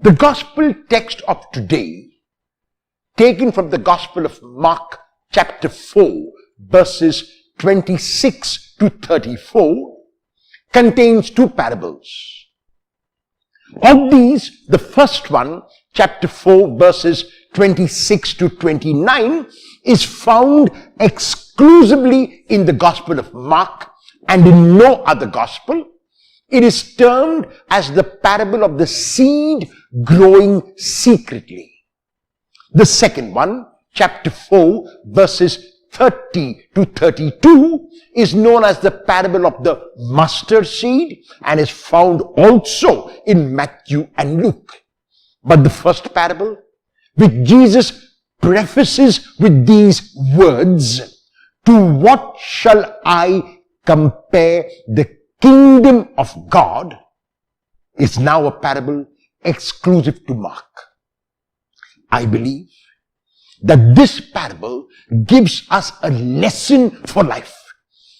The gospel text of today, taken from the Gospel of Mark chapter 4, verses 26 to 34, contains two parables. Of these, the first one, chapter 4, verses 26 to 29, is found exclusively in the Gospel of Mark and in no other gospel. It is termed as the parable of the seed growing secretly. The second one, chapter 4, verses 30 to 32, is known as the parable of the mustard seed and is found also in Matthew and Luke. But the first parable, which Jesus prefaces with these words, "To what shall I compare the kingdom of God?" is now a parable exclusive to Mark. I believe that this parable gives us a lesson for life.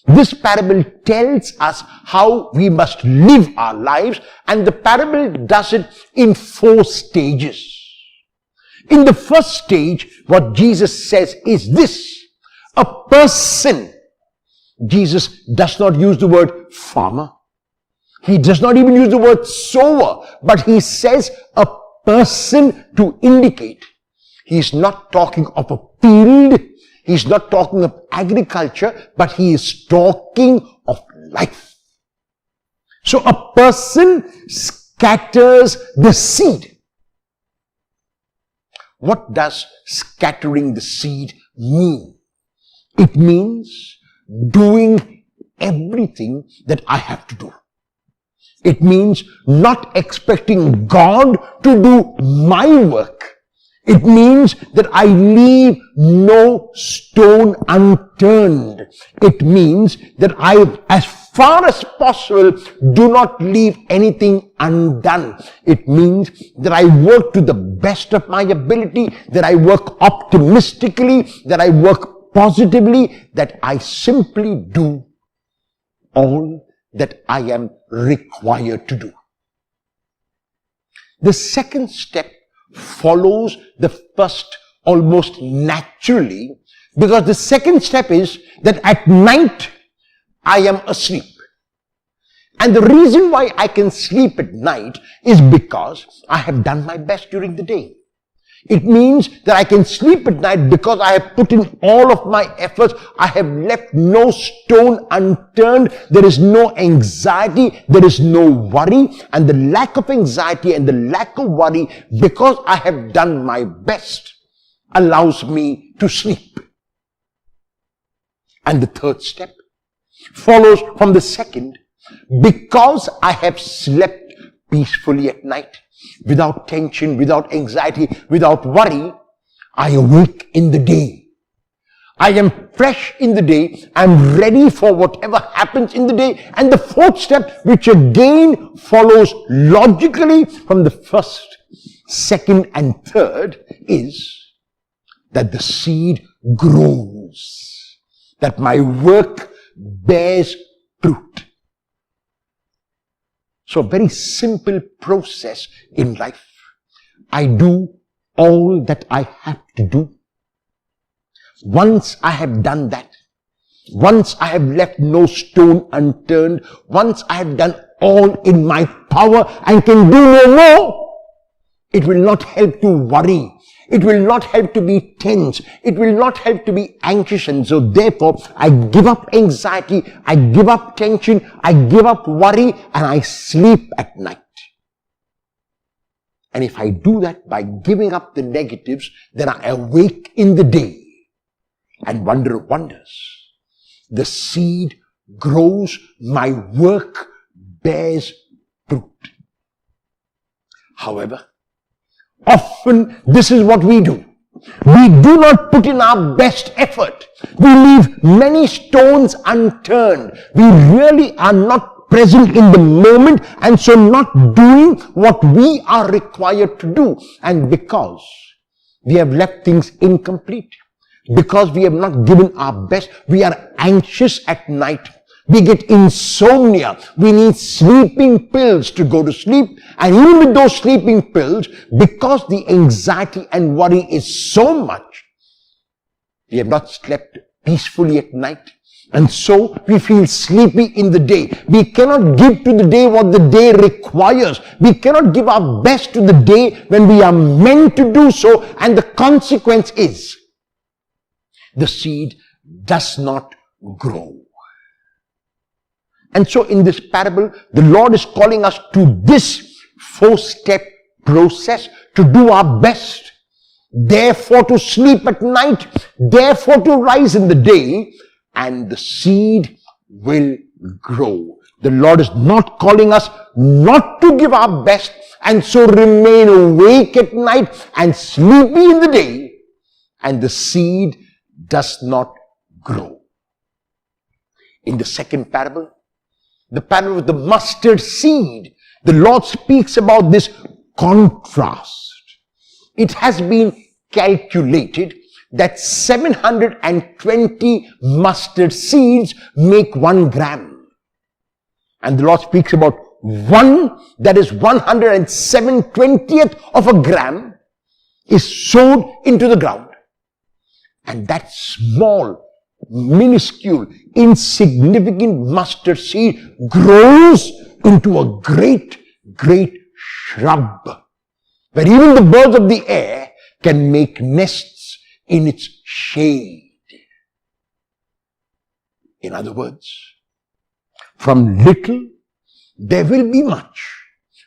This parable tells us how we must live our lives, and the parable does it in 4 stages. In the first stage, what Jesus says is this: a person. Jesus does not use the word farmer. He does not even use the word sower, but he says a person to indicate. He's not talking of a field. He's not talking of agriculture, but he is talking of life. So a person scatters the seed. What does scattering the seed mean? It means doing everything that I have to do. It means not expecting God to do my work. It means that I leave no stone unturned. It means that I, as far as possible, do not leave anything undone. It means that I work to the best of my ability, that I work optimistically, that I work positively, that I simply do all that I am required to do. The second step follows the first almost naturally, because the second step is that at night I am asleep. And the reason why I can sleep at night is because I have done my best during the day. It means that I can sleep at night because I have put in all of my efforts. I have left no stone unturned. There is no anxiety. There is no worry. And the lack of anxiety and the lack of worry, because I have done my best, allows me to sleep. And the third step follows from the second. Because I have slept peacefully at night, without tension, without anxiety, without worry, I awake in the day. I am fresh in the day. I'm ready for whatever happens in the day. And the fourth step, which again follows logically from the first, second, and third, is that the seed grows, that my work bears fruit. So a very simple process in life. I do all that I have to do. Once I have done that, once I have left no stone unturned, once I have done all in my power and can do no more, it will not help to worry. It will not help to be tense. It will not help to be anxious. And so therefore, I give up anxiety, I give up tension, I give up worry, and I sleep at night. And if I do that by giving up the negatives, then I awake in the day. And wonder of wonders, the seed grows, my work bears fruit. However, often this is what we do. We do not put in our best effort. We leave many stones unturned. We really are not present in the moment, and so not doing what we are required to do. And because we have left things incomplete, because we have not given our best, we are anxious at night. We get insomnia. We need sleeping pills to go to sleep. And even with those sleeping pills, because the anxiety and worry is so much, we have not slept peacefully at night. And so we feel sleepy in the day. We cannot give to the day what the day requires. We cannot give our best to the day when we are meant to do so. And the consequence is the seed does not grow. And so in this parable, the Lord is calling us to this 4-step process to do our best. Therefore to sleep at night, therefore to rise in the day, and the seed will grow. The Lord is not calling us not to give our best and so remain awake at night and sleepy in the day, and the seed does not grow. In the second parable, the parable of the mustard seed, the Lord speaks about this contrast. It has been calculated that 720 mustard seeds make 1 gram. And the Lord speaks about one that is 107/20th of a gram is sowed into the ground. And that small, minuscule, insignificant mustard seed grows into a great, great shrub, where even the birds of the air can make nests in its shade. In other words, from little there will be much.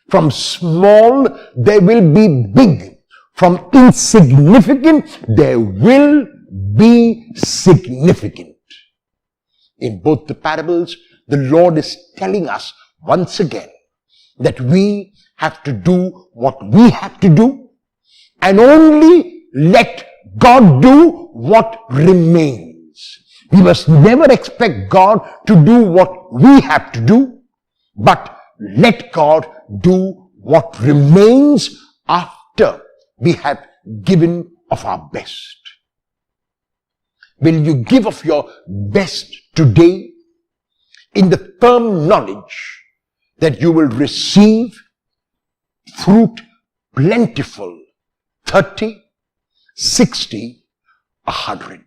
From small there will be big. From insignificant there will be significant. In both the parables, the Lord is telling us once again that we have to do what we have to do and only let God do what remains. We must never expect God to do what we have to do, but let God do what remains after we have given of our best. Will you give of your best today in the firm knowledge that you will receive fruit plentiful, 30, 60, 100?